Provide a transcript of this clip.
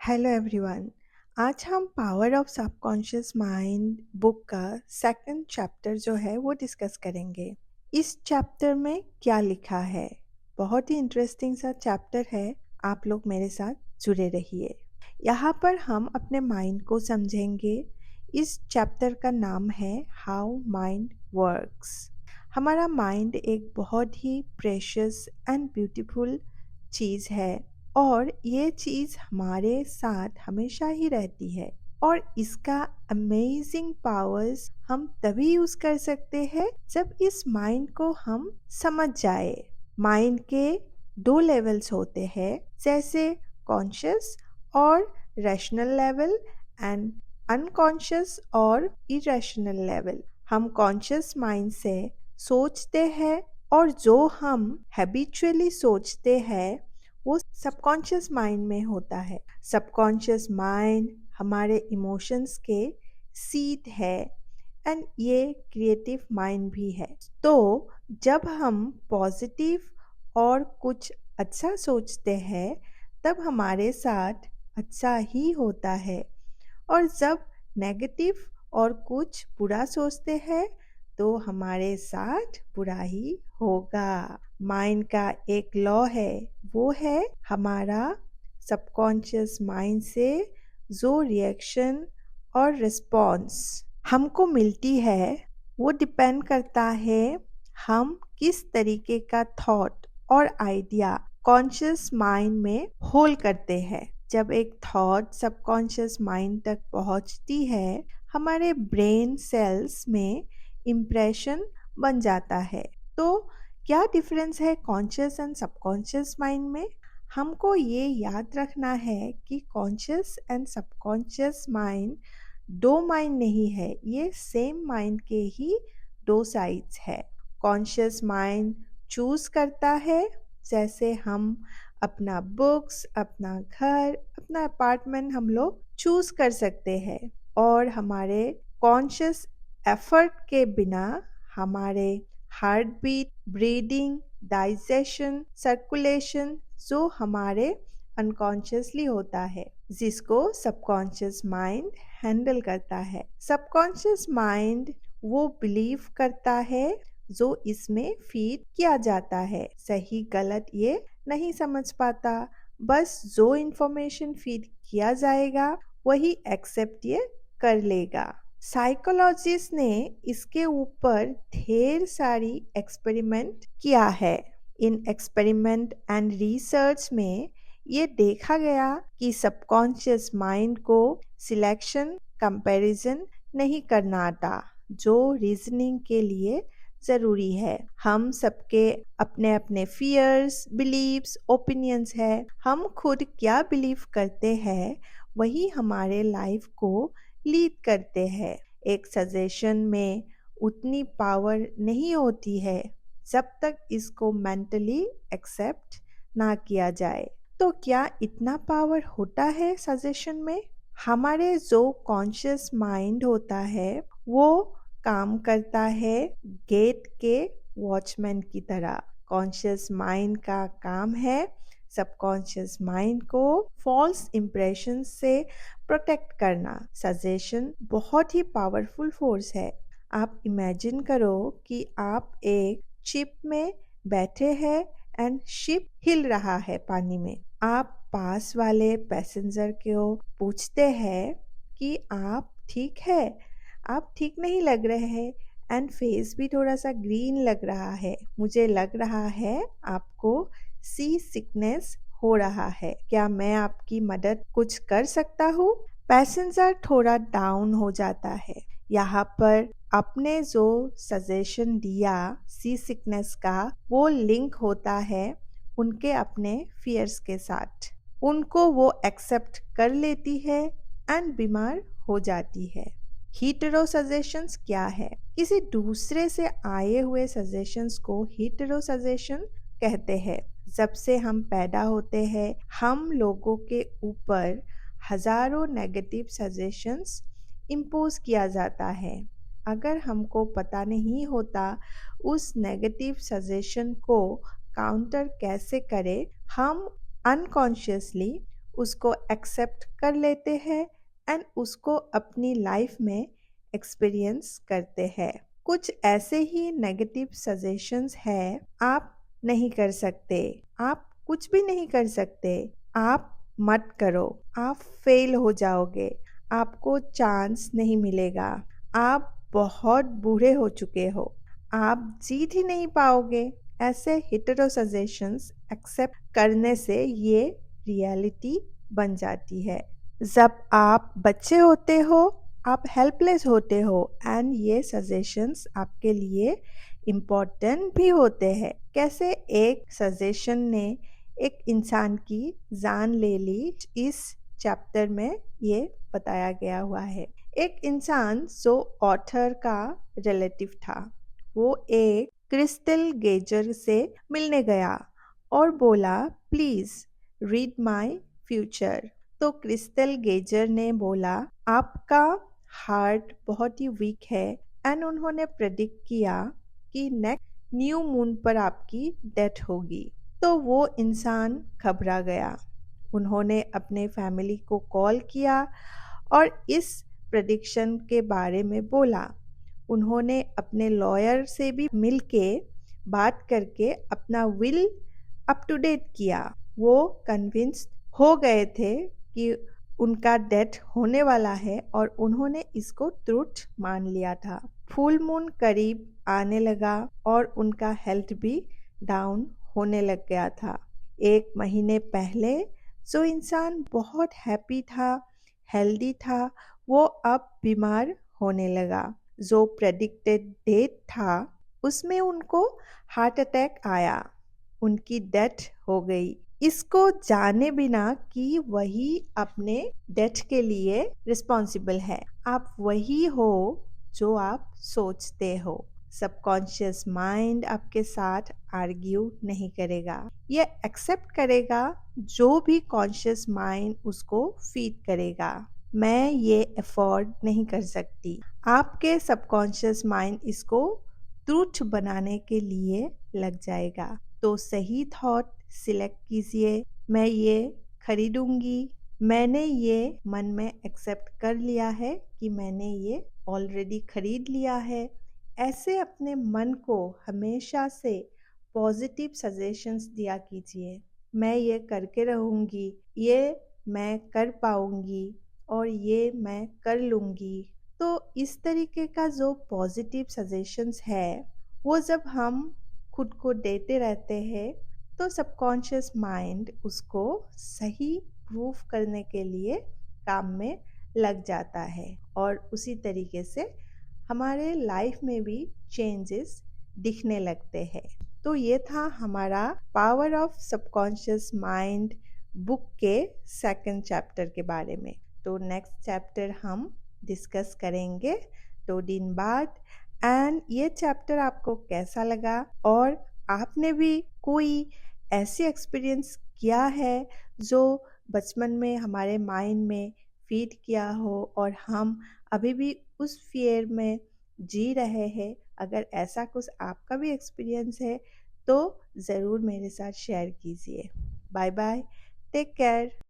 Hello everyone. आज हम power of subconscious mind book का सेकंड चैप्टर जो है वो डिस्कस करेंगे। इस चैप्टर में क्या लिखा है, बहुत ही इंटरेस्टिंग सा चैप्टर है। आप लोग मेरे साथ जुड़े रहिए। यहाँ पर हम अपने माइंड को समझेंगे। इस चैप्टर का नाम है हाउ माइंड वर्क्स। हमारा माइंड एक बहुत ही प्रेशियस एंड ब्यूटीफुल चीज़ है और ये चीज़ हमारे साथ हमेशा ही रहती है और इसका अमेजिंग पावर्स हम तभी यूज़ कर सकते हैं जब इस माइंड को हम समझ जाए। माइंड के दो लेवल्स होते हैं, जैसे कॉन्शियस और रैशनल लेवल एंड अनकॉन्शियस और इरेशनल लेवल। हम कॉन्शियस माइंड से सोचते हैं और जो हम हैबिचुअली सोचते हैं वो सबकॉन्शियस माइंड में होता है। सबकॉन्शियस माइंड हमारे इमोशंस के सीड है एंड ये क्रिएटिव माइंड भी है। तो जब हम पॉजिटिव और कुछ अच्छा सोचते हैं तब हमारे साथ अच्छा ही होता है और जब नेगेटिव और कुछ बुरा सोचते हैं तो हमारे साथ बुरा ही होगा। माइंड का एक लॉ है, वो है हमारा सबकॉन्शियस माइंड से जो रिएक्शन और रिस्पॉन्स हमको मिलती है वो डिपेंड करता है हम किस तरीके का थॉट और आइडिया कॉन्शियस माइंड में होल्ड करते हैं। जब एक थॉट सबकॉन्शियस माइंड तक पहुंचती है, हमारे ब्रेन सेल्स में इम्प्रेशन बन जाता है। तो क्या डिफरेंस है कॉन्शियस एंड सबकॉन्शियस माइंड में? हमको ये याद रखना है कि कॉन्शियस एंड सबकॉन्शियस माइंड दो माइंड नहीं है, ये सेम माइंड के ही दो साइड्स है। कॉन्शियस माइंड चूज करता है, जैसे हम अपना बुक्स, अपना घर, अपना अपार्टमेंट हम लोग चूज कर सकते हैं और हमारे कॉन्शियस एफर्ट के बिना हमारे heart beat, breathing, digestion, circulation जो हमारे अनकॉन्शियसली होता है, जिसको सबकॉन्शियस माइंड हैंडल करता है। सबकॉन्शियस माइंड वो बिलीव करता है जो इसमें फीड किया जाता है। सही गलत ये नहीं समझ पाता, बस जो इंफॉर्मेशन फीड किया जाएगा वही एक्सेप्ट ये कर लेगा। साइकोलॉजिस्ट ने इसके ऊपर ढेर सारी एक्सपेरिमेंट किया है। इन एक्सपेरिमेंट एंड रिसर्च में ये देखा गया कि सबकॉन्शियस माइंड को सिलेक्शन, कंपैरिजन नहीं करना आता, जो रीजनिंग के लिए ज़रूरी है। हम सबके अपने अपने फियर्स, बिलीव्स, ओपिनियंस है। हम खुद क्या बिलीव करते हैं वही हमारे लाइफ को लीड करते हैं। एक सजेशन में उतनी पावर नहीं होती है जब तक इसको मेंटली एक्सेप्ट ना किया जाए। तो क्या इतना पावर होता है सजेशन में? हमारे जो कॉन्शियस माइंड होता है वो काम करता है गेट के वॉचमैन की तरह। कॉन्शियस माइंड का काम है सबकॉन्शियस माइंड को फॉल्स इंप्रेशन से प्रोटेक्ट करना। सजेशन बहुत ही पावरफुल फोर्स है। आप इमेजिन करो कि आप एक शिप में बैठे हैं एंड शिप हिल रहा है पानी में। आप पास वाले पैसेंजर को पूछते हैं कि आप ठीक है? आप ठीक नहीं लग रहे हैं एंड फेस भी थोड़ा सा ग्रीन लग रहा है। मुझे लग रहा है आपको सी सिकनेस हो रहा है। क्या मैं आपकी मदद कुछ कर सकता हूँ? पैसेंजर थोड़ा डाउन हो जाता है। यहाँ पर आपने जो सजेशन दिया सी सिकनेस का, वो लिंक होता है उनके अपने फियर्स के साथ। उनको वो एक्सेप्ट कर लेती है एंड बीमार हो जाती है। हीटेरो सजेशंस क्या है? किसी दूसरे से आए हुए सजेशंस को हीटेरो सजेशन कहते हैं। जब से हम पैदा होते हैं, हम लोगों के ऊपर हजारों नेगेटिव सजेशंस इम्पोज किया जाता है। अगर हमको पता नहीं होता उस नेगेटिव सजेशन को काउंटर कैसे करें, हम अनकॉन्शियसली उसको एक्सेप्ट कर लेते हैं एंड उसको अपनी लाइफ में एक्सपीरियंस करते हैं। कुछ ऐसे ही नेगेटिव सजेशंस है, आप नहीं कर सकते, आप कुछ भी नहीं कर सकते, आप मत करो, आप फेल हो जाओगे, आपको चांस नहीं मिलेगा, आप बहुत बूढ़े हो चुके हो, आप जीत ही नहीं पाओगे। ऐसे हिटरो सजेशंस एक्सेप्ट करने से ये रियलिटी बन जाती है। जब आप बच्चे होते हो, आप हेल्पलेस होते हो एंड ये सजेशंस आपके लिए इम्पोर्टेंट भी होते हैं। कैसे एक सजेशन ने एक इंसान की जान ले ली, इस चैप्टर में ये बताया गया हुआ है। एक इंसान जो ऑथर का रिलेटिव था, वो एक क्रिस्टल गेजर से मिलने गया और बोला, प्लीज रीड माय फ्यूचर। तो क्रिस्टल गेजर ने बोला, आपका हार्ट बहुत ही वीक है एंड उन्होंने प्रेडिक्ट किया कि नेक्स्ट न्यू मून पर आपकी डेथ होगी। तो वो इंसान घबरा गया। उन्होंने अपने फैमिली को कॉल किया और इस प्रेडिक्शन के बारे में बोला। उन्होंने अपने लॉयर से भी मिलके बात करके अपना विल अप टू डेट किया। वो कन्विंस्ड हो गए थे कि उनका डेथ होने वाला है और उन्होंने इसको ट्रुथ मान लिया था। फुल मून करीब आने लगा और उनका हेल्थ भी डाउन होने लग गया था। 1 महीने पहले जो इंसान बहुत हैप्पी था, हेल्दी था, वो अब बीमार होने लगा। जो प्रेडिक्टेड डेट था, उसमें उनको हार्ट अटैक आया, उनकी डेथ हो गई। इसको जाने बिना कि वही अपने डेथ के लिए रिस्पॉन्सिबल है। आप वही हो जो आप सोचते हो। सबकॉन्शियस माइंड आपके साथ आर्ग्यू नहीं करेगा, ये एक्सेप्ट करेगा जो भी कॉन्शियस माइंड उसको फीड करेगा। मैं ये अफोर्ड नहीं कर सकती। आपके सबकॉन्शियस माइंड इसको ट्रूथ बनाने के लिए लग जाएगा। तो सही थॉट सिलेक्ट कीजिए। मैं ये खरीदूंगी, मैंने ये मन में एक्सेप्ट कर लिया है कि मैंने ये ऑलरेडी खरीद लिया है। ऐसे अपने मन को हमेशा से पॉजिटिव सजेशंस दिया कीजिए। मैं ये करके रहूंगी, ये मैं कर पाऊंगी और ये मैं कर लूंगी। तो इस तरीके का जो पॉजिटिव सजेशंस है, वो जब हम खुद को देते रहते हैं तो सबकॉन्शियस माइंड उसको सही प्रूफ करने के लिए काम में लग जाता है और उसी तरीके से हमारे लाइफ में भी चेंजेस दिखने लगते हैं। तो ये था हमारा power of subconscious mind book के सेकंड चैप्टर के बारे में। तो नेक्स्ट चैप्टर हम डिस्कस करेंगे 2 दिन बाद। एंड ये चैप्टर आपको कैसा लगा और आपने भी कोई ऐसी एक्सपीरियंस किया है जो बचपन में हमारे माइंड में फीड किया हो और हम अभी भी उस फियर में जी रहे हैं? अगर ऐसा कुछ आपका भी एक्सपीरियंस है तो ज़रूर मेरे साथ शेयर कीजिए। Bye bye, take care.